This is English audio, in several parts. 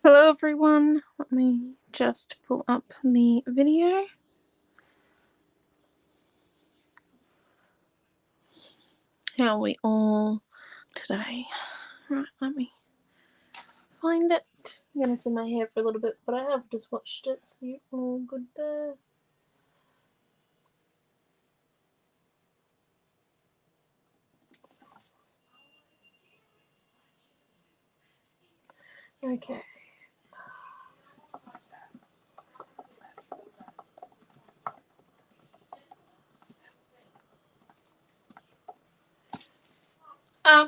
Hello everyone, let me just pull up the video. How are we all today? Right, let me find it. I'm gonna sit my hair for a little bit, but I have just watched it, so you're all good there. Okay.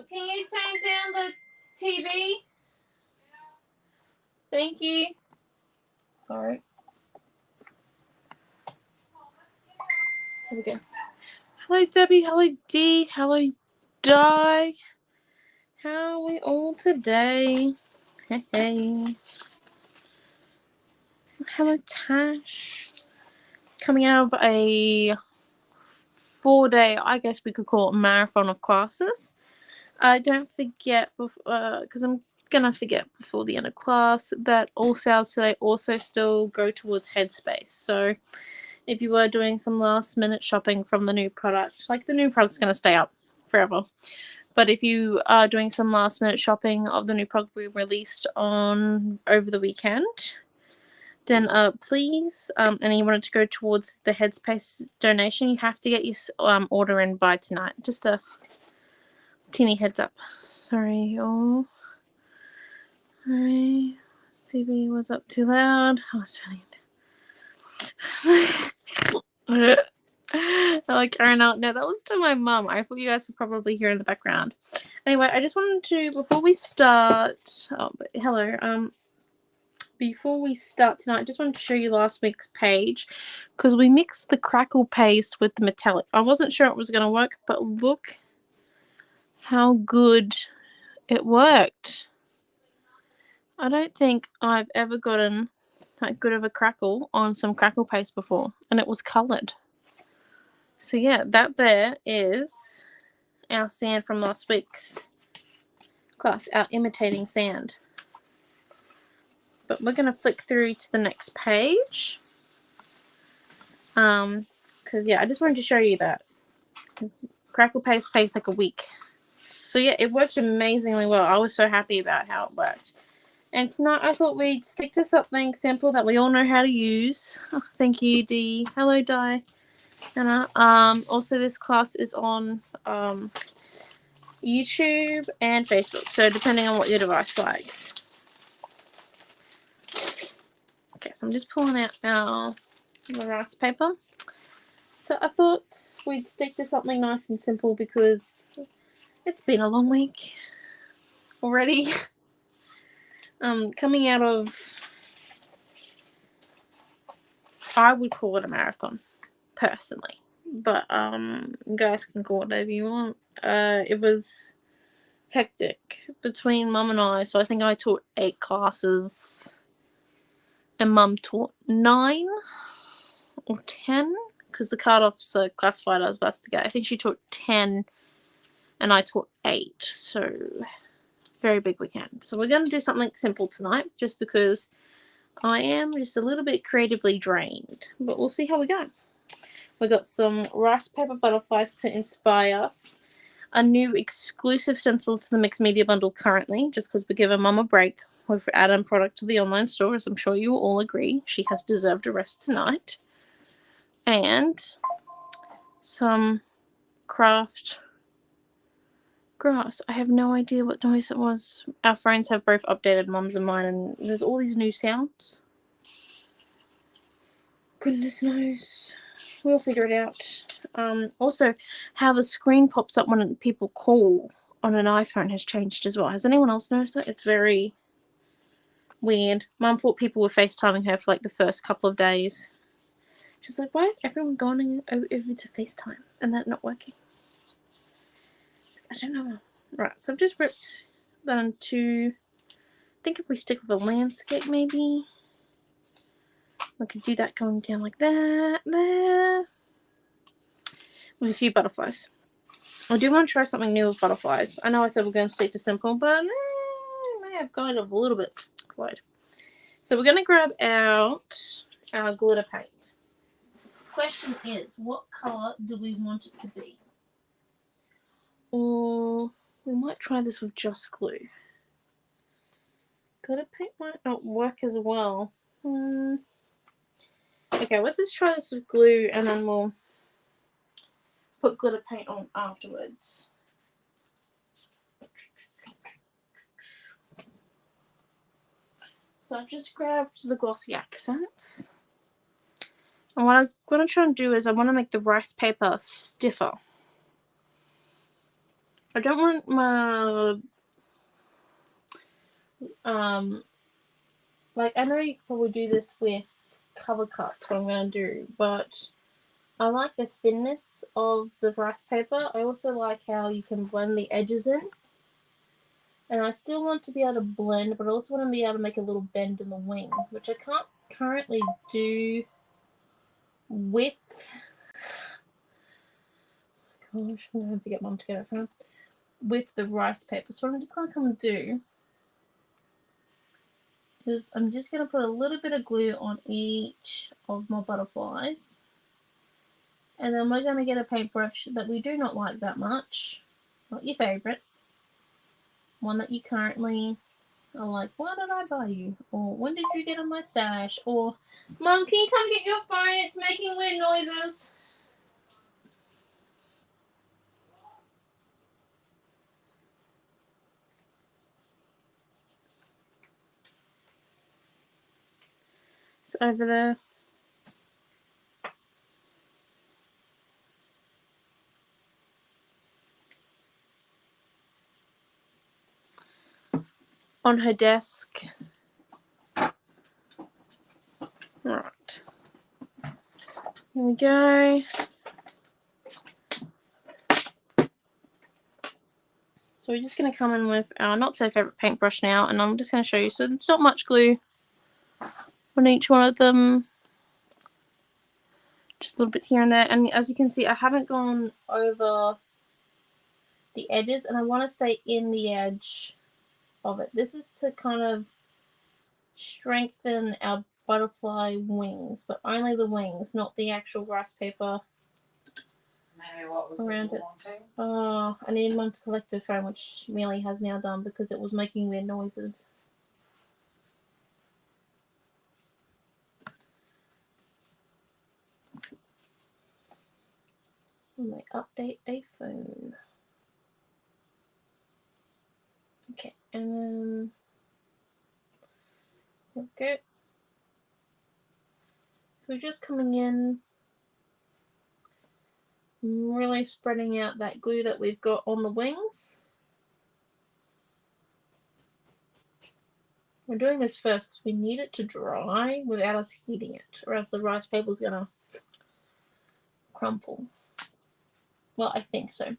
Can you turn down the TV? Thank you. Sorry. Here we go. Hello Debbie, hello Dee, hello Di. How are we all today? Hey. Hello Tash. Coming out of a 4-day, I guess we could call it, marathon of classes. Don't forget, because I'm gonna forget before the end of class, that all sales today also still go towards Headspace. So if you were doing some last minute shopping from the new product, like the new product's gonna stay up forever. But if you are doing some last minute shopping of the new product we released on over the weekend, then please, and you want it to go towards the Headspace donation, you have to get your order in by tonight. Just a teeny heads up. Sorry, y'all. Alright. TV was up too loud. I was trying to... I like Karen out. No, that was to my mum. I thought you guys would probably hear in the background. Anyway, I just wanted to, before we start... Oh, but hello. Before we start tonight, I just wanted to show you last week's page, because we mixed the crackle paste with the metallic. I wasn't sure it was going to work, but look how good it worked. I don't think I've ever gotten that good of a crackle on some crackle paste before, and it was coloured. So yeah, that there is our sand from last week's class, our imitating sand. But we're going to flick through to the next page. Because yeah, I just wanted to show you that. Crackle paste takes like a week. So yeah, it worked amazingly well. I was so happy about how it worked. And tonight I thought we'd stick to something simple that we all know how to use. Oh, thank you, Dee. Hello, Di. Anna. Also, this class is on YouTube and Facebook, so depending on what your device likes. Okay, so I'm just pulling out our rice paper. So I thought we'd stick to something nice and simple because it's been a long week already. Coming out of, I would call it a marathon, personally. But you guys can call it whatever you want. It was hectic between Mum and I. So I think I taught 8 classes, and Mum taught 9 or 10, because the cut-offs are classified as investigate. I think she taught 10, and I taught 8. So very big weekend. So we're going to do something simple tonight, just because I am just a little bit creatively drained. But we'll see how we go. We got some rice paper butterflies to inspire us. A new exclusive stencil to the Mixed Media Bundle currently, just because we give a mum a break with add-on product to the online store, as I'm sure you will all agree. She has deserved a rest tonight. And some craft grass. I have no idea what noise it was. Our friends have both updated Mum's and mine, and there's all these new sounds. Goodness knows. We'll figure it out. Also, how the screen pops up when people call on an iPhone has changed as well. Has anyone else noticed it? It's very weird. Mum thought people were FaceTiming her for like the first couple of days. She's like, why is everyone going over to FaceTime and that not working? I don't know. Right, so I've just ripped that into, I think if we stick with a landscape maybe, we could do that going down like that, there, with a few butterflies. I do want to try something new with butterflies. I know I said we're going to stick to simple, but I may have gone a little bit wide. So we're going to grab out our glitter paint. Question is, what colour do we want it to be? Or we might try this with just glue. Glitter paint might not work as well. Okay, let's just try this with glue and then we'll put glitter paint on afterwards. So I've just grabbed the glossy accents. And what I'm going to try and do is I want to make the rice paper stiffer. I don't want my like, I know you could probably do this with cover cuts, what I'm going to do, but I like the thinness of the rice paper. I also like how you can blend the edges in. And I still want to be able to blend, but I also want to be able to make a little bend in the wing, which I can't currently do with... Gosh, I'm going to have to get Mum to get it from with the rice paper. So what I'm just going to come and do is I'm just going to put a little bit of glue on each of my butterflies. And then we're going to get a paintbrush that we do not like that much. Not your favourite. One that you currently are like, why did I buy you? Or when did you get on my stash? Or, Mum, can you come get your phone? It's making weird noises. It's over there. On her desk. Right. Here we go. So we're just going to come in with our not so favourite paintbrush now, and I'm just going to show you. So there's not much glue on each one of them. Just a little bit here and there. And as you can see, I haven't gone over the edges, and I want to stay in the edge of it. This is to kind of strengthen our butterfly wings, but only the wings, not the actual rice paper. Maybe what was around it it. wanting? Oh, I needed Mum to collect her phone, which Millie has now done because it was making weird noises. When they update a phone. Okay, and then there we go. So we're just coming in, really spreading out that glue that we've got on the wings. We're doing this first because we need it to dry without us heating it, or else the rice paper's gonna crumple. Well, I think so.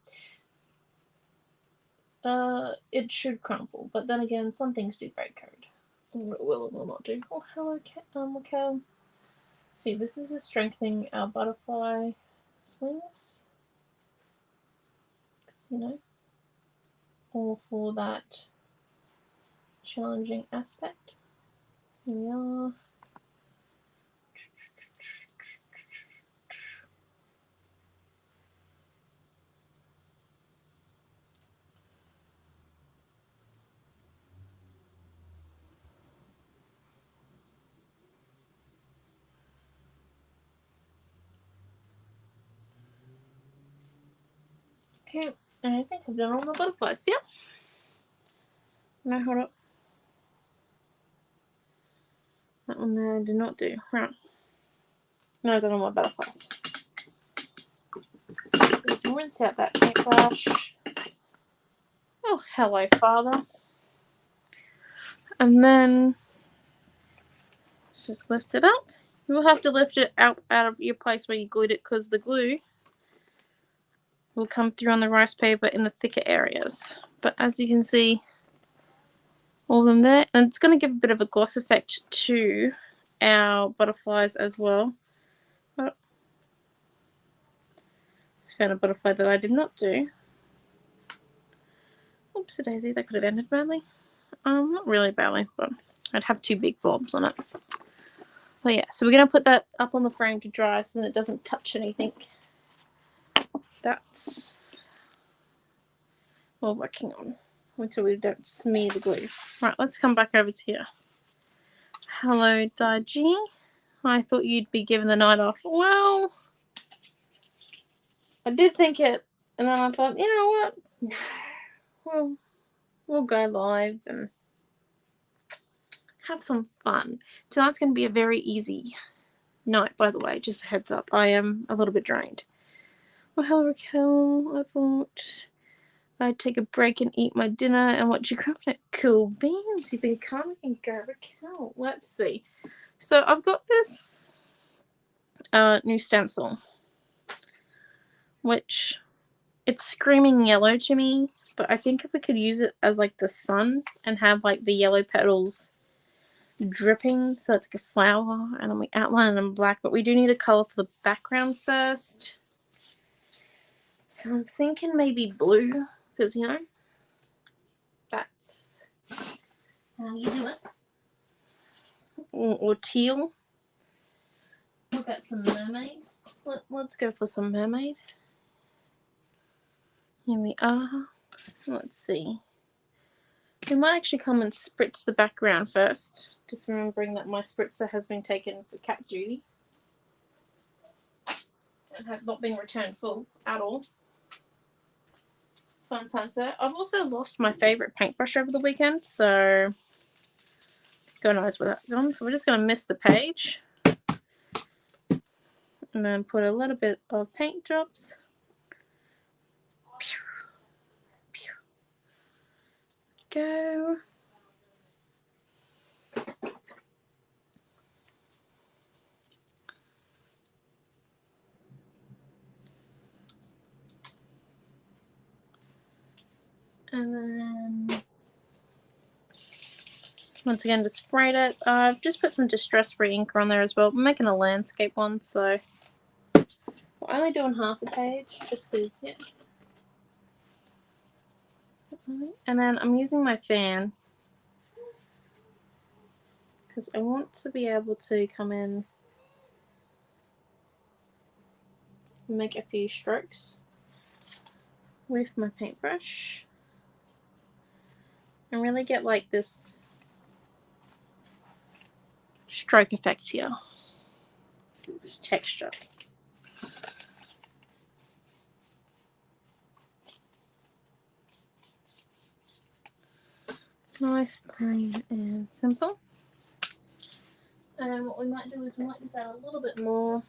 It should crumple, but then again, some things do break code. Or it will or will not do. Oh, hello, Cal. See, this is just strengthening our butterfly swings. You know, all for that challenging aspect. Here we are. Okay, and I think I've done all my butterflies. Yeah. No, hold up. That one there I did not do. Right. No, I've done all my butterflies. So let's rinse out that paintbrush. Oh, hello, Father. And then let's just lift it up. You will have to lift it out of your place where you glued it because the glue will come through on the rice paper in the thicker areas. But as you can see, all of them there, and it's going to give a bit of a gloss effect to our butterflies as well. Oh, just found a butterfly that I did not do. Oops, daisy, that could have ended badly. Not really badly, but I'd have 2 big blobs on it. But yeah, so we're going to put that up on the frame to dry so that it doesn't touch anything. That's what we're working on. Until we don't smear the glue. Right, let's come back over to here. Hello, Daiji. I thought you'd be given the night off. Well, I did think it, and then I thought, you know what? No. Well, we'll go live and have some fun. Tonight's going to be a very easy night, by the way. Just a heads up. I am a little bit drained. Well, hello, Raquel. I thought I'd take a break and eat my dinner and watch you craft it. Cool beans. You've been coming and go, Raquel. Let's see. So I've got this new stencil, which it's screaming yellow to me, but I think if we could use it as like the sun and have like the yellow petals dripping, so it's like a flower, and then we outline it in black, but we do need a color for the background first. So I'm thinking maybe blue, because you know, that's how you do it. Or teal. We've got some mermaid. Let's go for some mermaid. Here we are. Let's see. We might actually come and spritz the background first. Just remembering that my spritzer has been taken for cat duty. And has not been returned full at all. Fun times there. I've also lost my favourite paintbrush over the weekend, so God knows where that's gone. So we're just going to mist the page. And then put a little bit of paint drops. Go. And then once again to spray it, I've just put some distress free ink on there as well. I'm making a landscape one, so we're only doing half a page just because, yeah. And then I'm using my fan because I want to be able to come in and make a few strokes with my paintbrush and really get like this stroke effect here, this texture. Nice, plain and simple. And what we might do is we might just add a little bit more.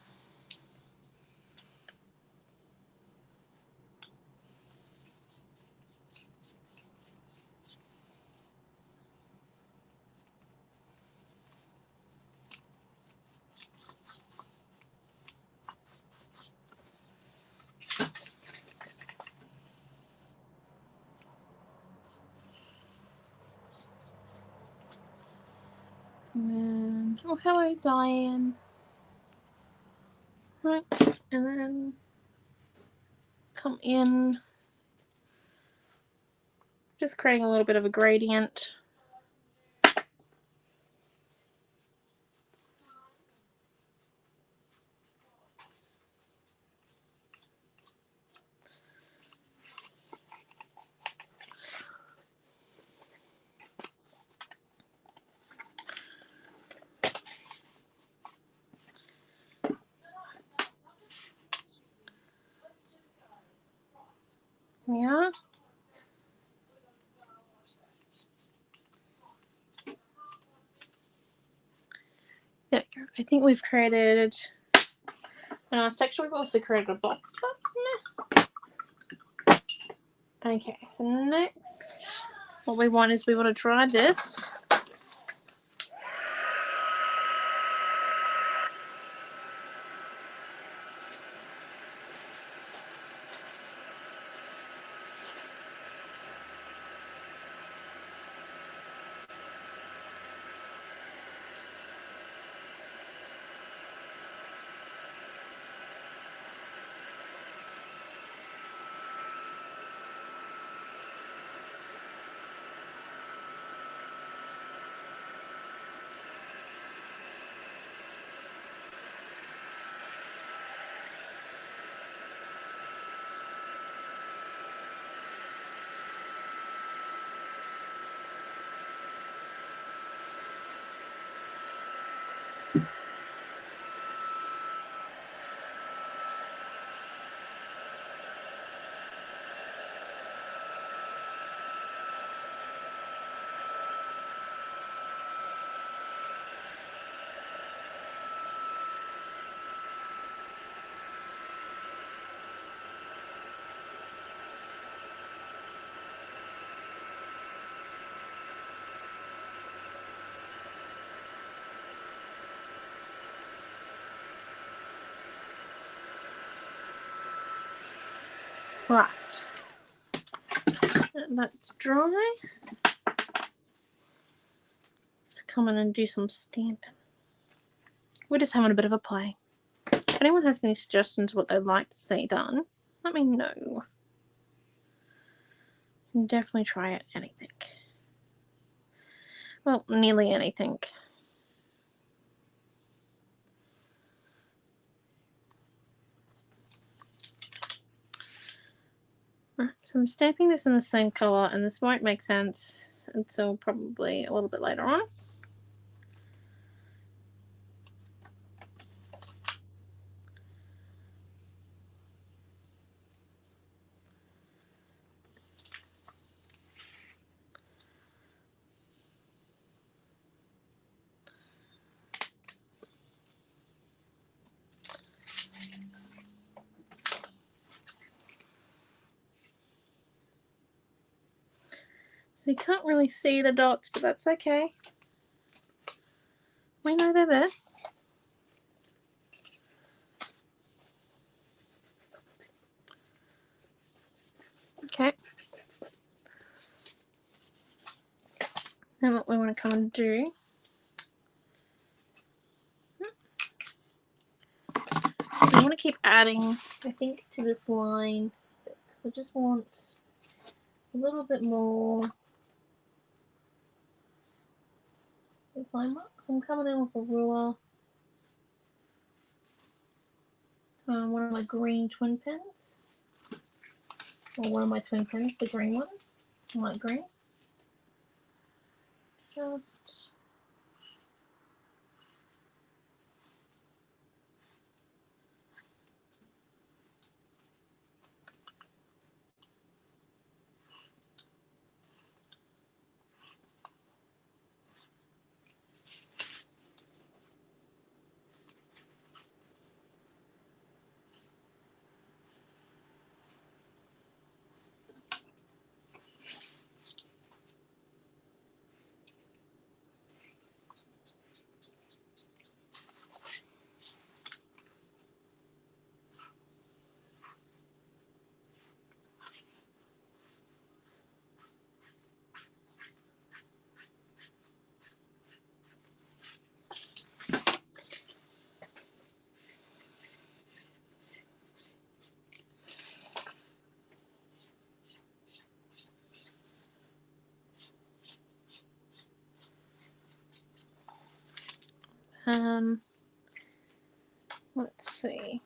And then, oh, hello, Diane. Right, and then come in, just creating a little bit of a gradient. Yeah. There we go. I think we've created a nice texture. We've also created a box. Okay, so next, what we want is we want to try this. Right. That's dry. Let's come in and do some stamping. We're just having a bit of a play. If anyone has any suggestions what they'd like to see done, let me know. Can definitely try it. Anything. Well, nearly anything. Right, so I'm stamping this in the same colour, and this won't make sense until probably a little bit later on. So you can't really see the dots, but that's okay. We know they're there. Okay. Then what we want to come and do, I want to keep adding, I think, to this line, because I just want a little bit more this line marks. I'm coming in with a ruler, one of my green twin pins, or one of my twin pins, the green one, light green. Just let's see.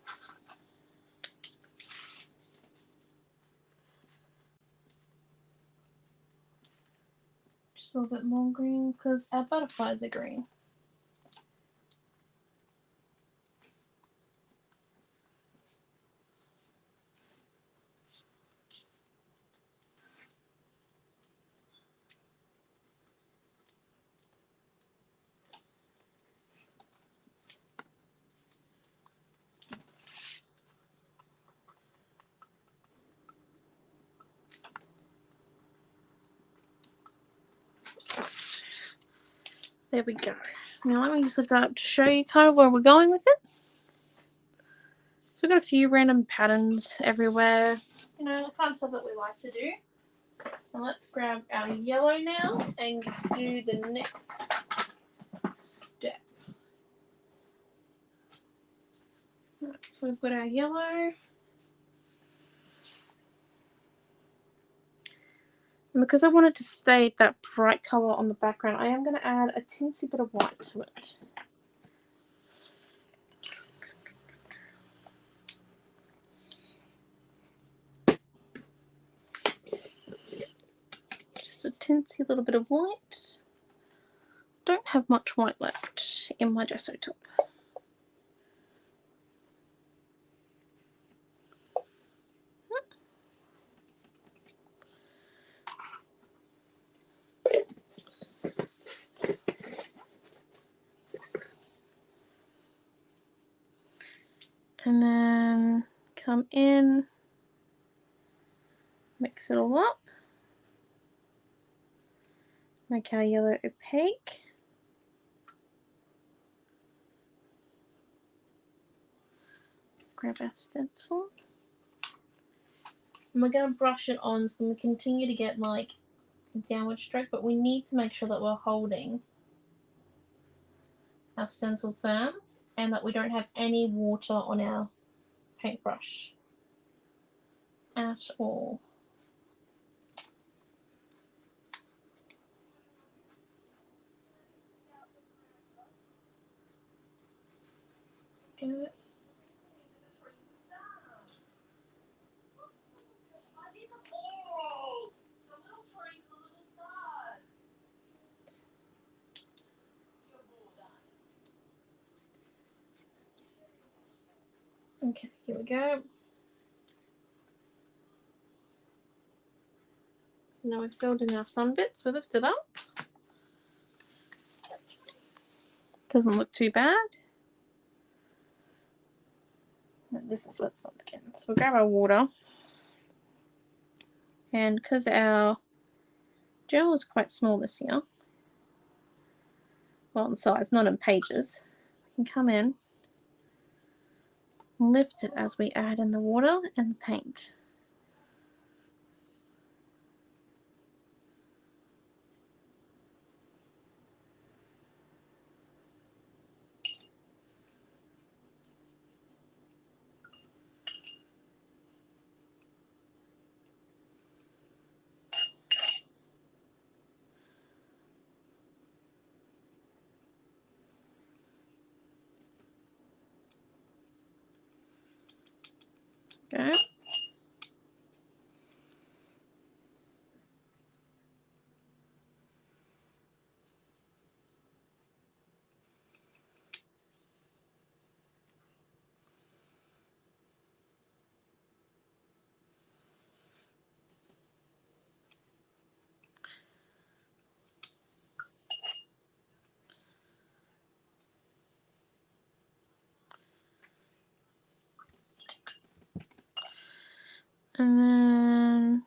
Just a little bit more green because our butterflies are green. There we go. Now let me just lift that up to show you kind of where we're going with it. So we've got a few random patterns everywhere. You know, the kind of stuff that we like to do. And let's grab our yellow now and do the next step. Right, so we've got our yellow. And because I want it to stay that bright colour on the background, I am going to add a teensy bit of white to it. Just a teensy little bit of white. Don't have much white left in my gesso top. And then come in, mix it all up, make our yellow opaque. Grab our stencil. And we're going to brush it on so we continue to get like a downward stroke, but we need to make sure that we're holding our stencil firm and that we don't have any water on our paintbrush at all. Good. Okay, here we go. So now we've filled in our sun bits, we lift it up. Doesn't look too bad. This is where the fun begins. We'll grab our water. And because our gel is quite small this year, well in size, not in pages, we can come in and lift it as we add in the water and the paint. Okay. And then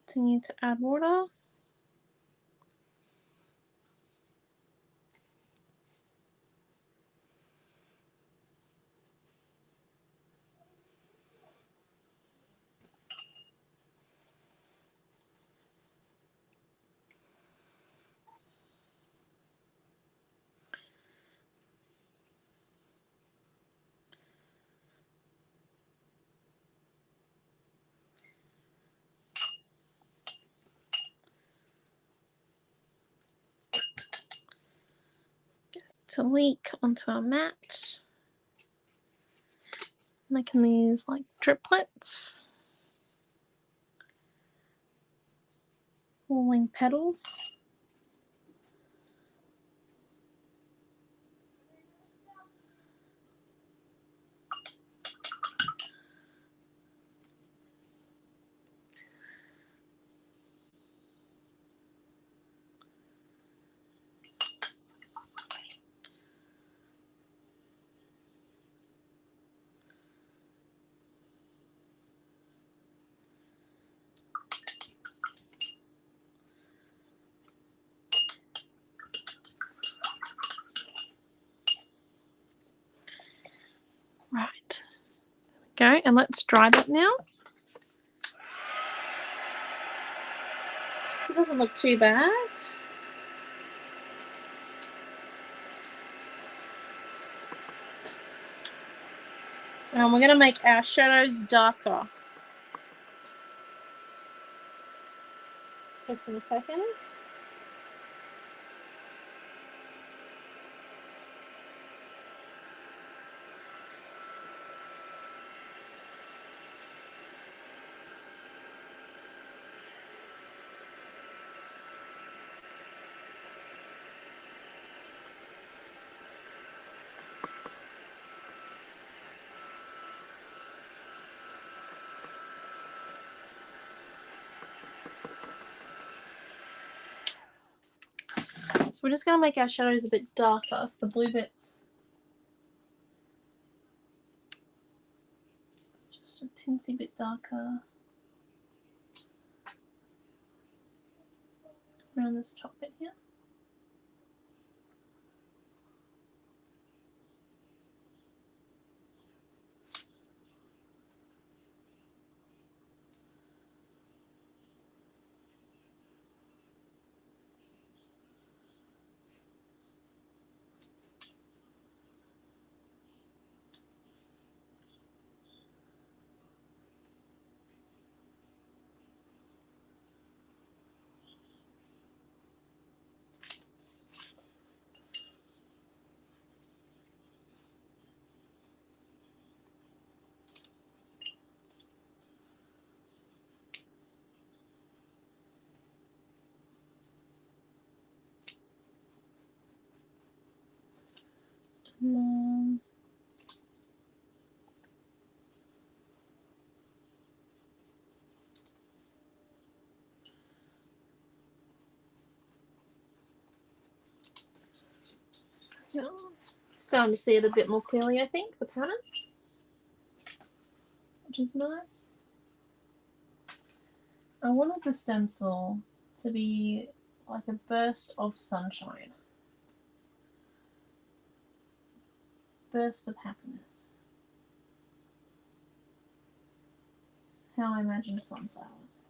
continue to add water. To leak onto our mat, making these like driplets, falling petals. Right, there we go, and let's dry that now. So it doesn't look too bad. And we're going to make our shadows darker. Just in a second. So we're just going to make our shadows a bit darker, so the blue bits just a tinsy bit darker around this top bit here. Yeah. Starting to see it a bit more clearly, I think, the pattern, which is nice. I wanted the stencil to be like a burst of sunshine, burst of happiness. It's how I imagine sunflowers.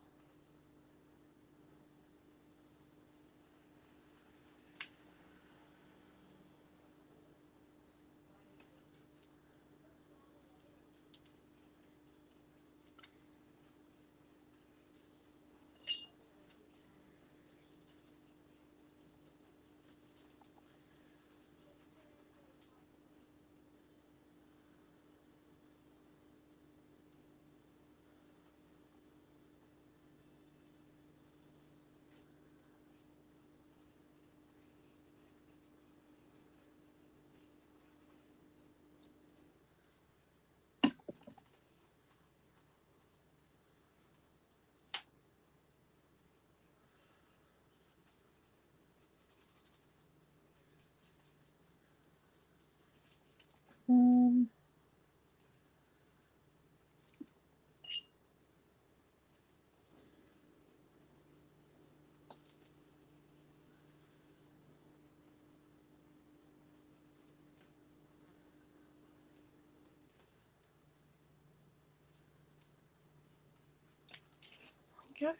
Okay.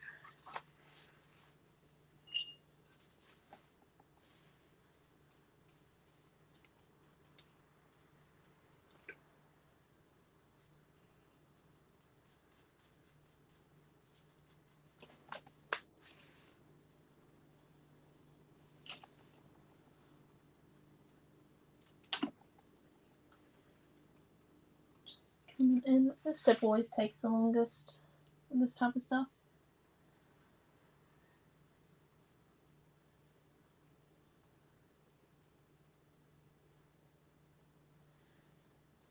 Just coming in. This step always takes the longest in this type of stuff.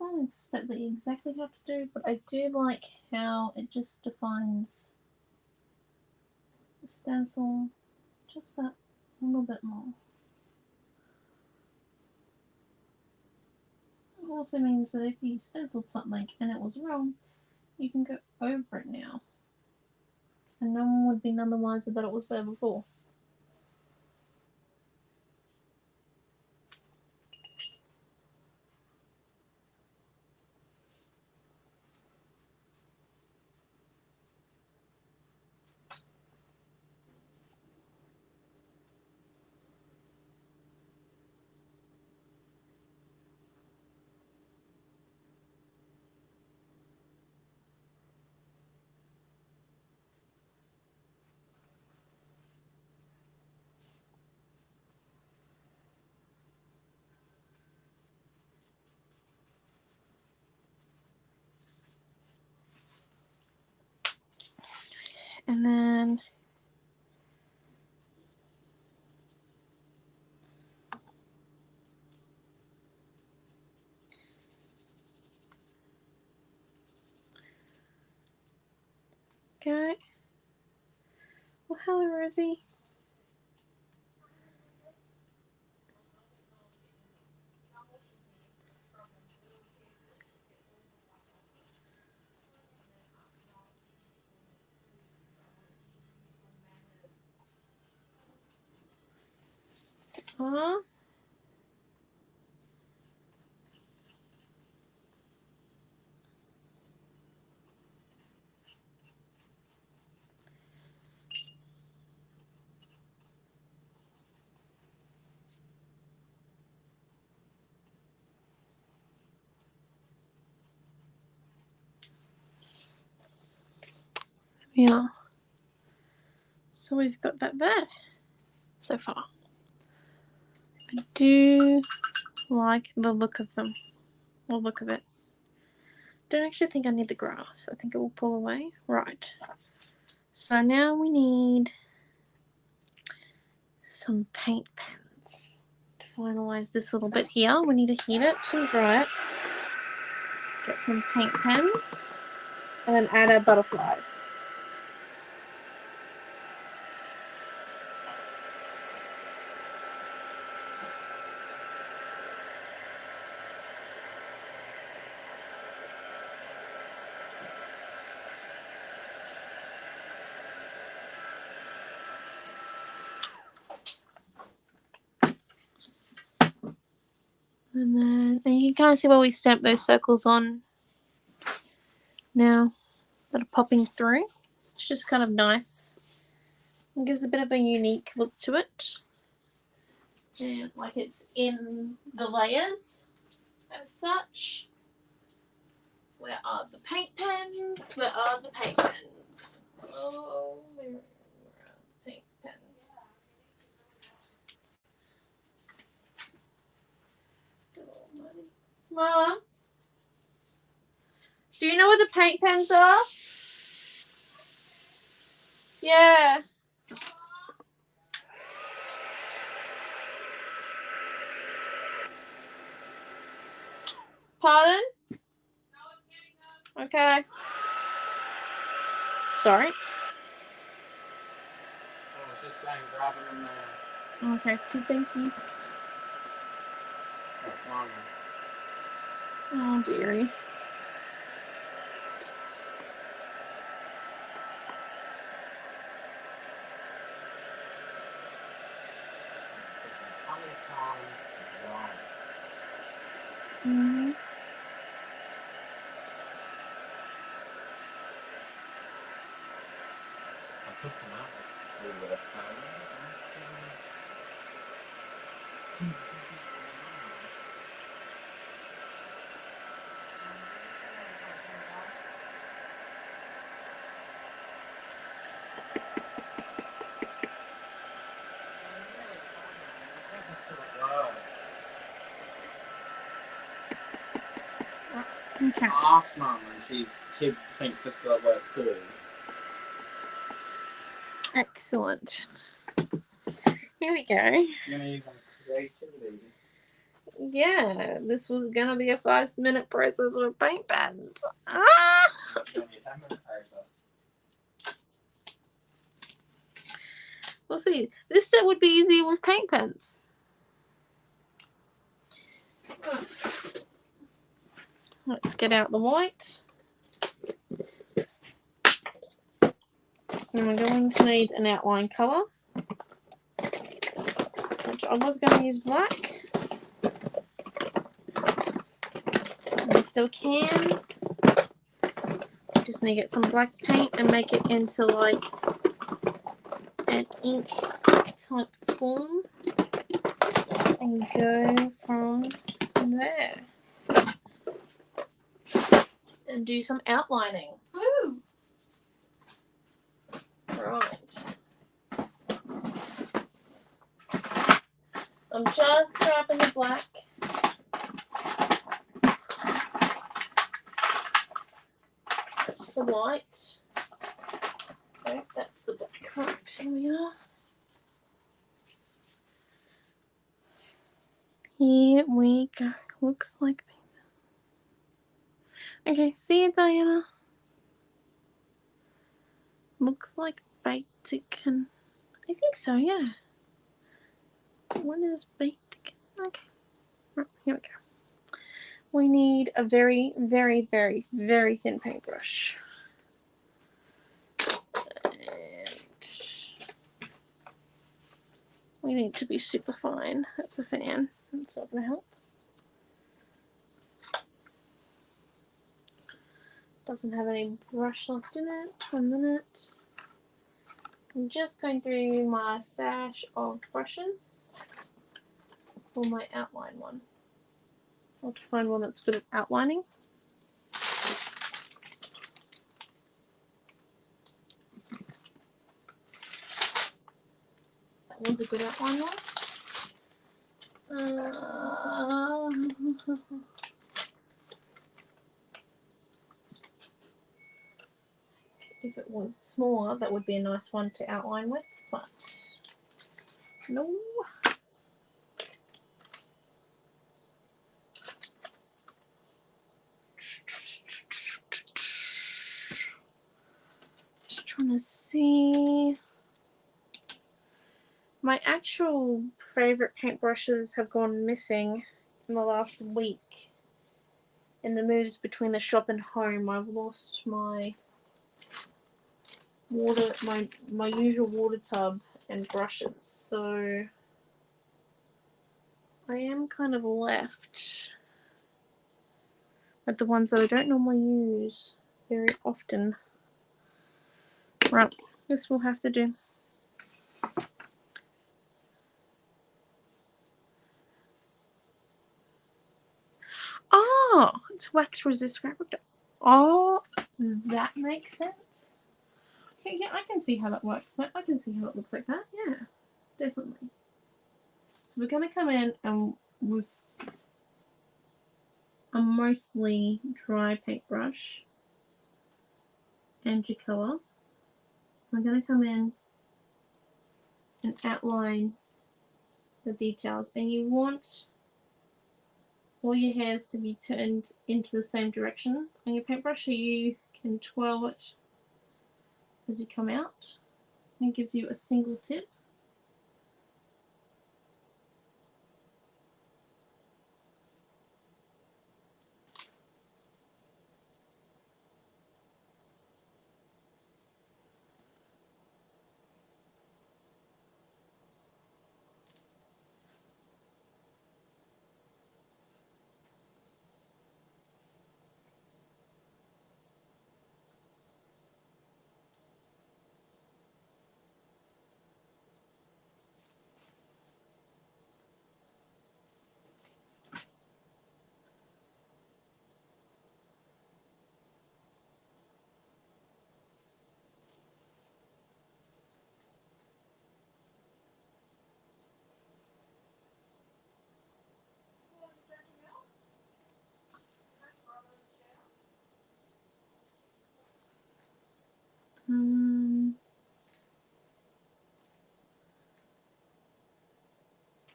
It's not a step that you exactly have to do, but I do like how it just defines the stencil just that little bit more. It also means that if you stenciled something and it was wrong, you can go over it now. And no one would be none the wiser that it was there before. And then okay. Well, hello, Rosie. Huh? Yeah. So we've got that there so far. I do like the look of them. The look of it. Don't actually think I need the grass. I think it will pull away. Right. So now we need some paint pens to finalize this little bit here. We need to heat it and dry it. Get some paint pens. And then add our butterflies. And you can kind of see where we stamp those circles on now that are popping through. It's just kind of nice. It gives a bit of a unique look to it. And like it's in the layers and such. Where are the paint pens? Where are the paint pens? Oh, where are the paint pens? Mom, do you know where the paint pens are? Yeah. Pardon? Okay. Sorry. I was just saying, grab it in there. Okay, thank you. That's longer. Oh, dearie. Mm-hmm. I took them out with a little bit of powder. Okay. Ask Mum, and she thinks it's that way too. Excellent. Here we go. You're gonna use some creativity. Yeah, this was gonna be a 5-minute process with paint pens. Ah! It's gonna be a 10-minute process. We'll see. This step would be easier with paint pens. Let's get out the white. And we're going to need an outline colour, which I was going to use black. We still can. Just need to get some black paint and make it into like an ink type form and go from there and do some outlining. Woo! Right. I'm just grabbing the black. That's the white. Okay, that's the black. Right, here we are. Here we go. Looks like pizza. Okay, see you, Diana. Looks like bacon. I think so, yeah. What is bacon? Okay. Right, here we go. We need a very, very, very, very thin paintbrush. And we need to be super fine. That's a fan. That's not going to help. Doesn't have any brush left in it. 1 minute. I'm just going through my stash of brushes for my outline one. I want to find one that's good at outlining. That one's a good outline one. If it was smaller, that would be a nice one to outline with, but no. actual favourite paintbrushes have gone missing in the last week. In the moves between the shop and home, I've lost my my usual water tub and brushes. So I am kind of left with the ones that I don't normally use very often. Right, this will have to do. Oh, it's wax resist fabric. Oh, that makes sense. Okay, yeah, I can see how that works. I can see how it looks like that. Yeah, definitely. So we're going to come in and with a mostly dry paintbrush and your colour. I'm going to come in and outline the details. And you want all your hairs to be turned into the same direction on your paintbrush so you can twirl it as you come out. And it gives you a single tip.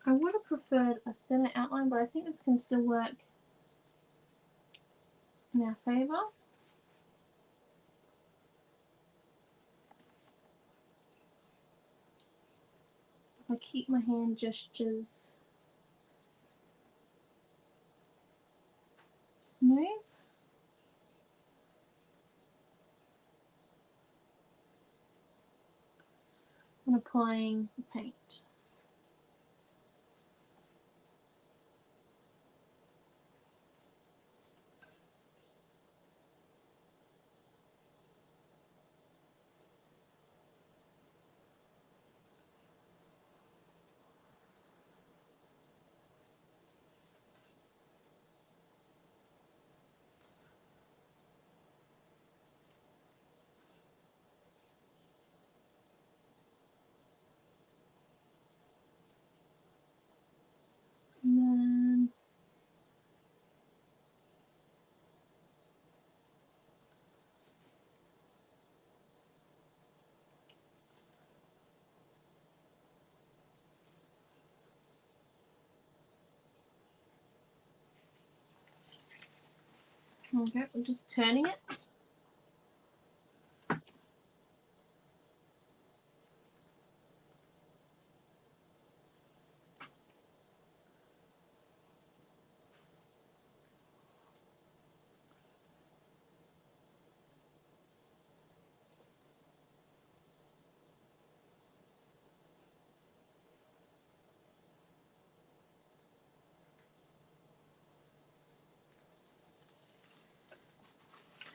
I would have preferred a thinner outline, but I think this can still work in our favour. I keep my hand gestures smooth. And applying the paint. And then okay, we're just turning it.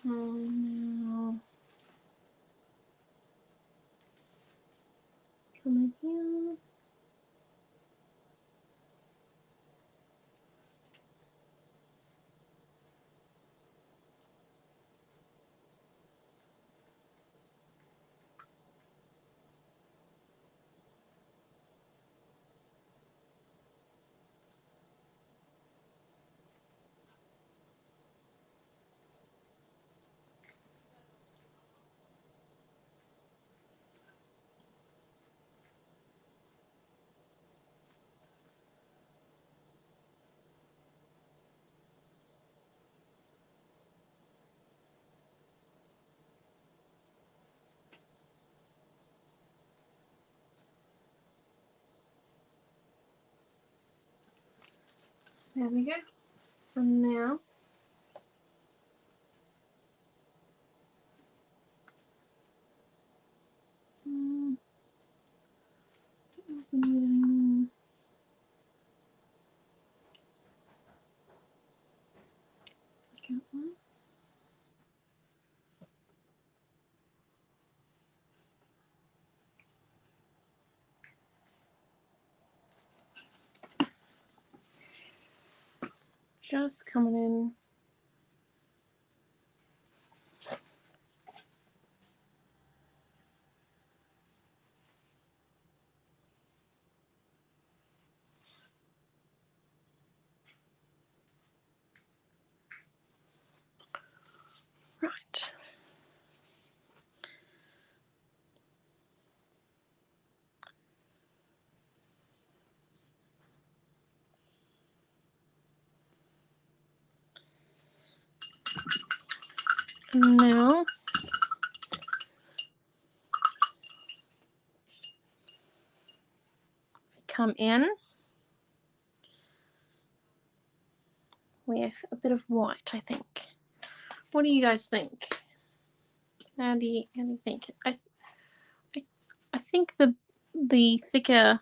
Now come in here. There we go. And now just coming in. Right. And now come in with a bit of white, I think. What do you guys think? How do you think? I think the thicker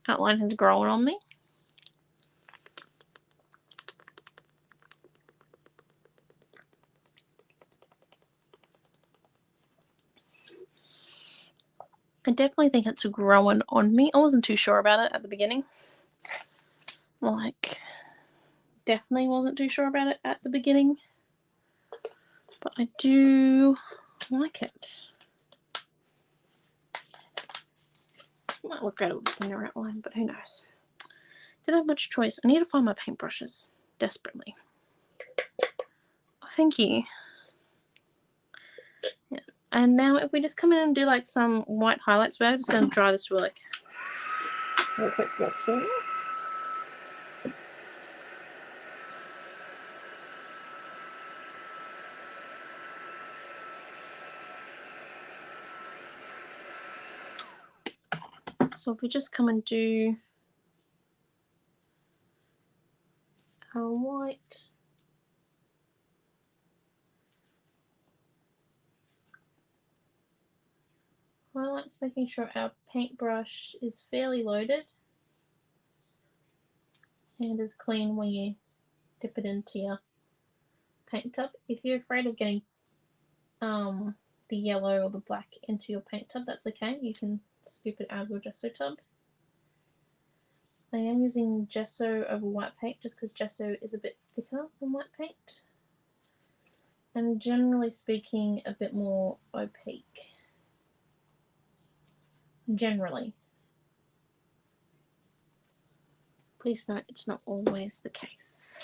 outline has grown on me. I definitely think it's growing on me. I wasn't too sure about it at the beginning. Like, definitely wasn't too sure about it at the beginning. But I do like it. Might look better with a thinner outline, but who knows. Didn't have much choice. I need to find my paintbrushes desperately. Thank you. Yeah. And now if we just come in and do like some white highlights, we're just going to dry this real quick brush for you. So if we just come and do our white, highlights, making sure our paintbrush is fairly loaded and is clean when you dip it into your paint tub. If you're afraid of getting the yellow or the black into your paint tub, that's okay. You can scoop it out of your gesso tub. I am using gesso over white paint just because gesso is a bit thicker than white paint, and generally speaking a bit more opaque. Generally. Please note it's not always the case.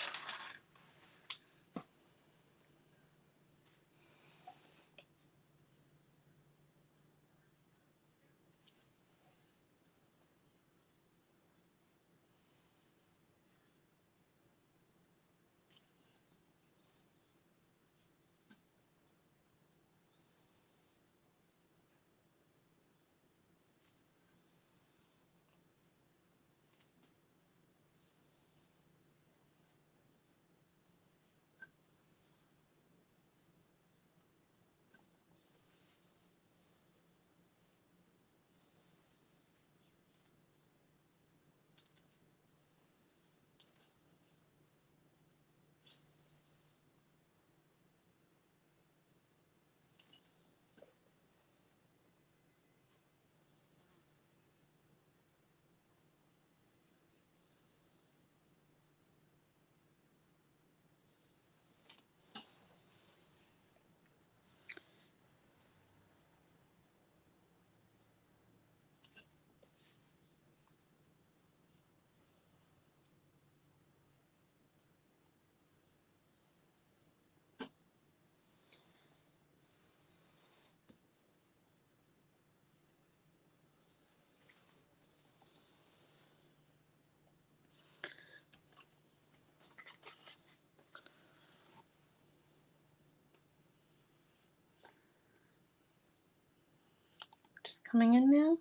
Just coming in now,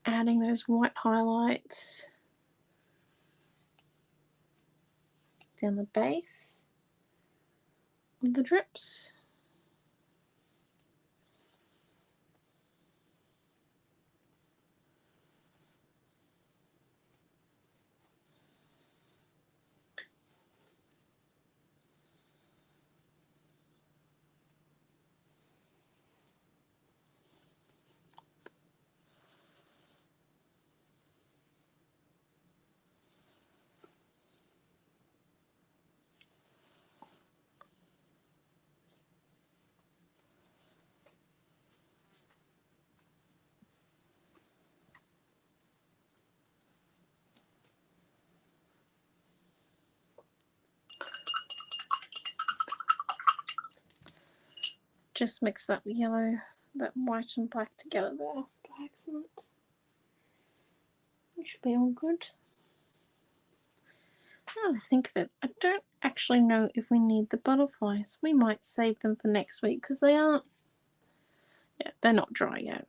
adding those white highlights down the base of the drips. Just mix that yellow, that white and black together there by accident. It should be all good. Now I think of it, I don't actually know if we need the butterflies. We might save them for next week because they aren't, yeah, they're not dry yet.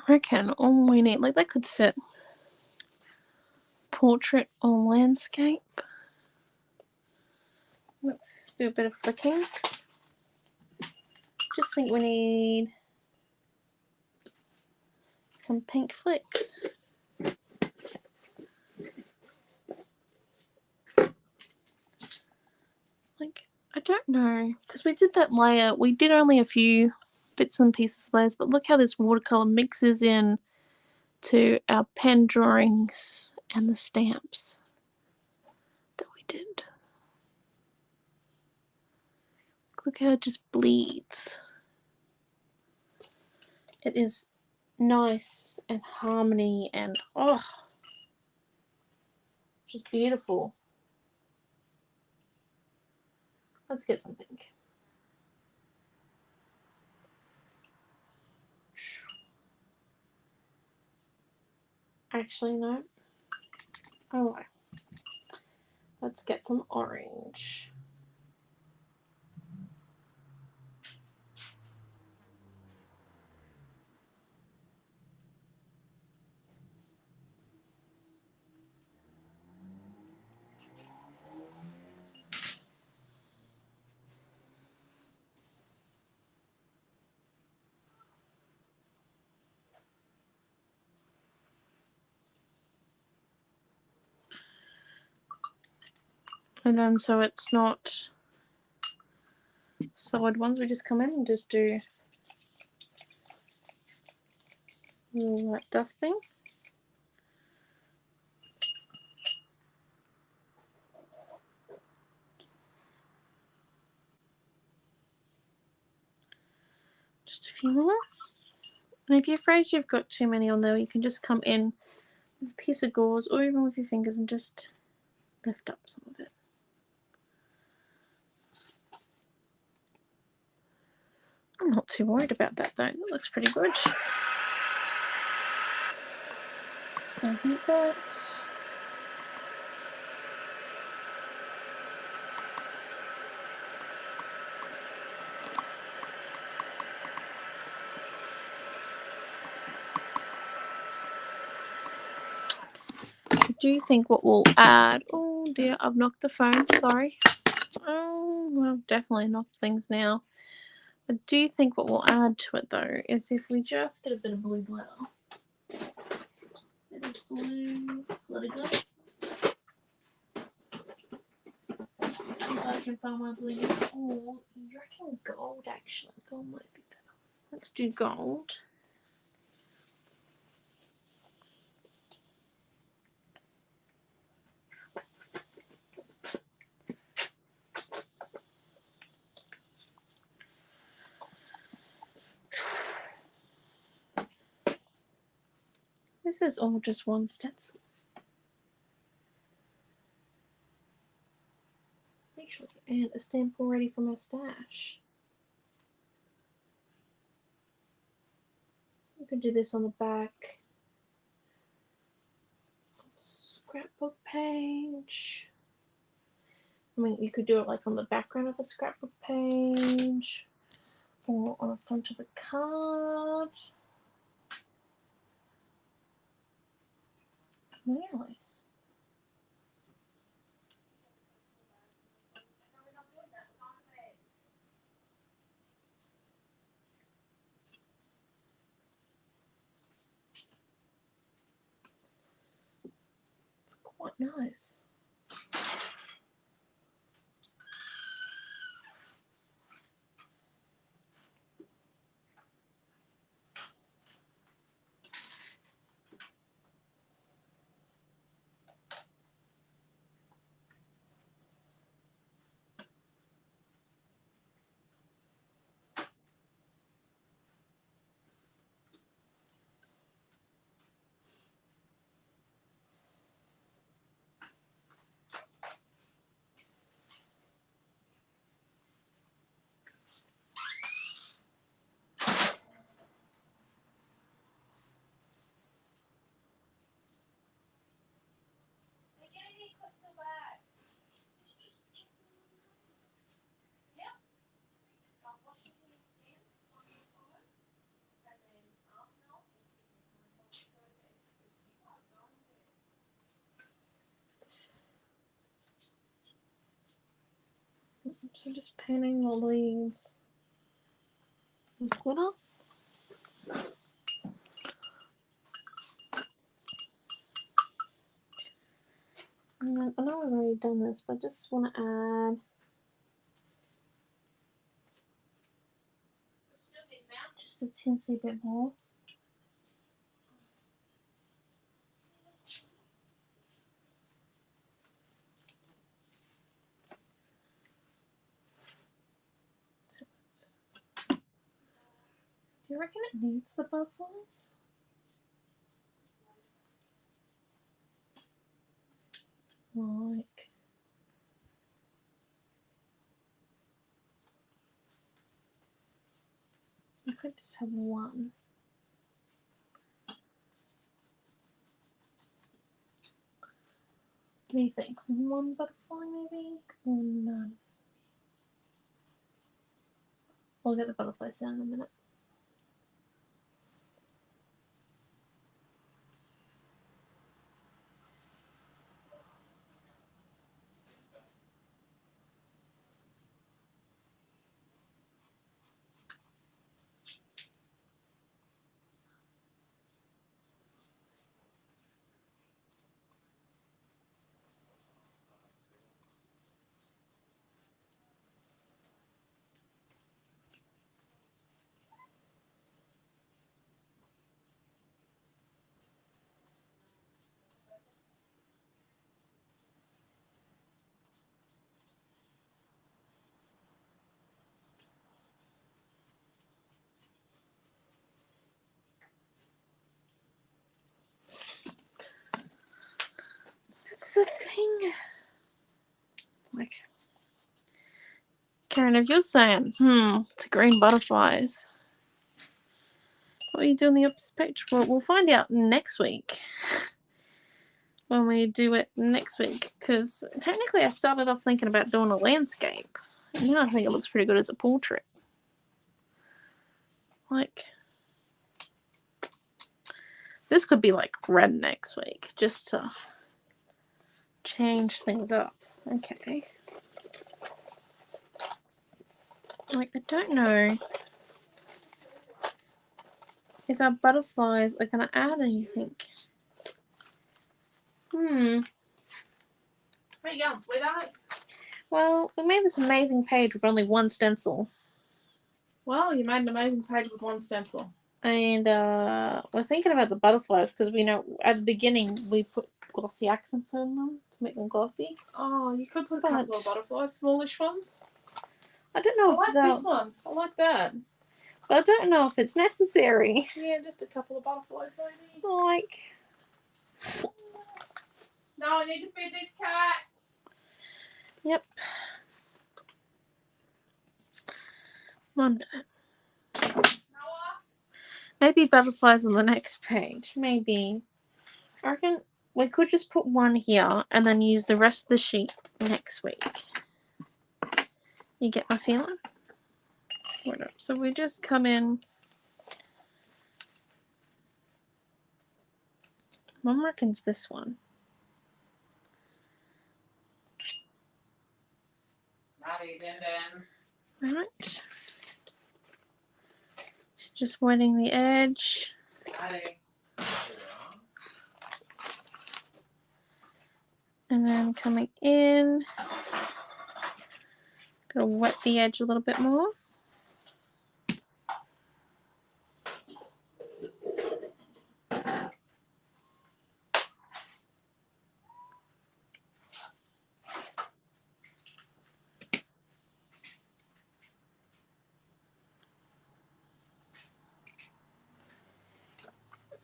I reckon all we need, like that could sit portrait or landscape. Let's do a bit of flicking. Just think we need some pink flicks. Like, I don't know, because we did that layer, we did only a few bits and pieces of layers, but look how this watercolour mixes in to our pen drawings and the stamps that we did. Look how it just bleeds. It is nice and harmony and oh, just beautiful. Let's get some pink. Actually, no. Oh, let's get some orange. And then so it's not solid ones, we just come in and just do a little light dusting. Just a few more. And if you're afraid you've got too many on there, you can just come in with a piece of gauze or even with your fingers and just lift up some of it. I'm not too worried about that though. That looks pretty good. So heat that. I do think what we'll add, oh dear, I've knocked the phone, sorry. Oh, well, definitely knocked things now. I do think what we'll add to it though is if we just get a bit of blue glitter. Bit of blue glitter. I can find my blue. Oh, you reckon gold actually? Gold might be better. Let's do gold. This is all just one stencil. And a stamp already from our stash. You could do this on the back. Scrapbook page. I mean, you could do it like on the background of a scrapbook page or on the front of a card. Really? It's quite nice. So just painting the leaves with glitter. And I know I've already done this, but I just want to add just a teensy bit more. Do you reckon it needs the butterflies? Like, you could just have one. What do you think? One butterfly maybe? Or none? We'll get the butterflies down in a minute. That's the thing. Like, Karen, if you're saying, it's a green butterflies, what are you doing the opposite page? Well, we'll find out next week. When we do it next week. Because technically I started off thinking about doing a landscape. And now I think it looks pretty good as a portrait. Like, this could be like red next week. Just to change things up. Okay. Like, I don't know if our butterflies are going to add anything. Where you going, sweetheart? Well, we made this amazing page with only one stencil. Well, you made an amazing page with one stencil. And we're thinking about the butterflies because we know at the beginning we put glossy accents on them to make them glossy. Oh, you could put a couple of butterflies, smallish ones. I don't know. I like this one. I like that. But I don't know if it's necessary. Yeah, just a couple of butterflies, maybe. Like, No, I need to feed these cats. Yep. 1 minute. Maybe butterflies on the next page. Maybe. I reckon we could just put one here and then use the rest of the sheet next week. You get my feeling? Whatever. So we just come in. Mum reckons this one. Right. Just wetting the edge. And then coming in. Gonna wet the edge a little bit more.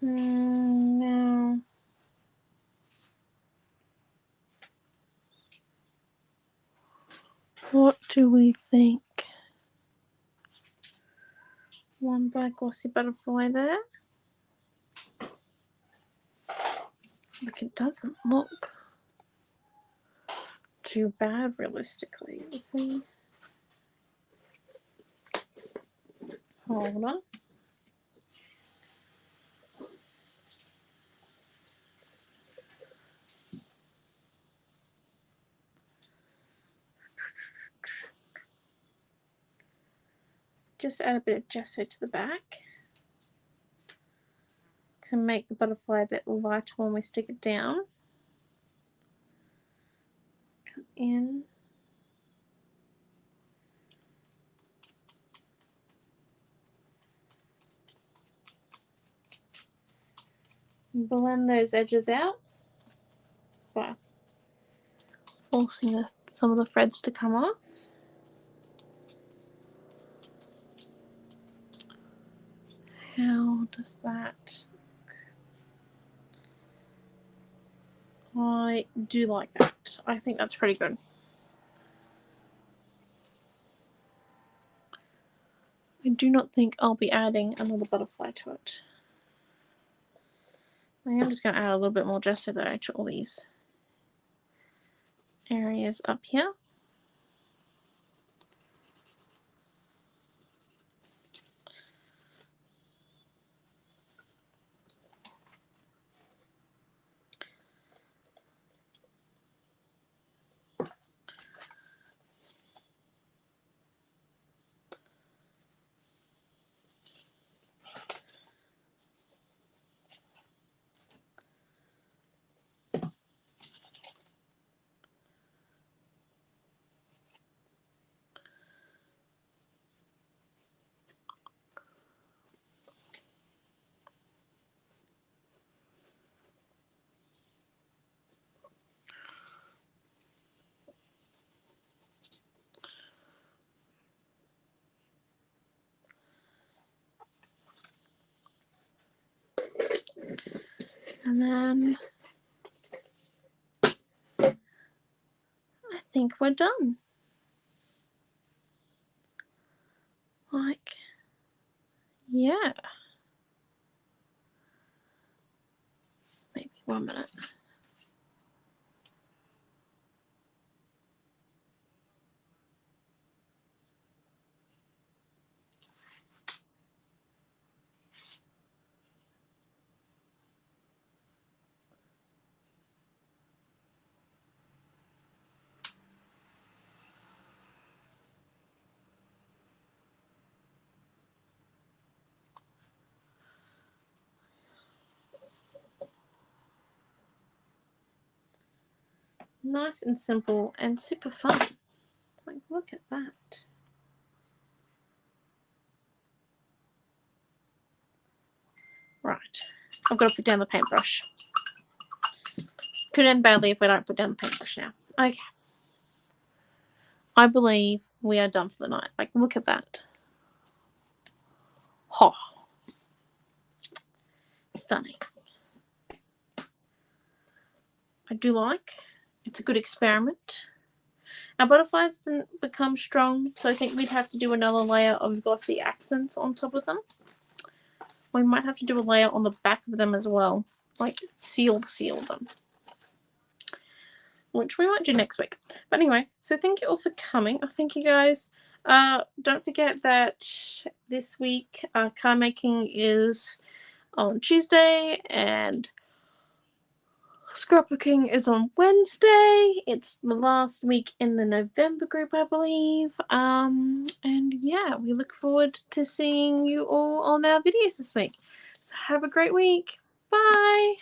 Now, what do we think? One black glossy butterfly there. Look, it doesn't look too bad realistically. If we hold on. Just add a bit of gesso to the back to make the butterfly a bit lighter when we stick it down. Come in. Blend those edges out by forcing some of the threads to come off. How does that look? I do like that. I think that's pretty good. I do not think I'll be adding another butterfly to it. I am just going to add a little bit more gesso though to all these areas up here. And then I think we're done. Like, yeah. Maybe 1 minute. Nice and simple and super fun. Like, look at that. Right. I've got to put down the paintbrush. Could end badly if we don't put down the paintbrush now. Okay. I believe we are done for the night. Like, look at that. Oh. Stunning. I do like. It's a good experiment. Our butterflies didn't become strong, so I think we'd have to do another layer of glossy accents on top of them. We might have to do a layer on the back of them as well, like seal them, which we might do next week. But anyway, so thank you all for coming. Thank you guys. Don't forget that this week card making is on Tuesday and scrapbooking is on Wednesday. It's the last week in the November group, I believe. And yeah, we look forward to seeing you all on our videos this week. So have a great week. Bye.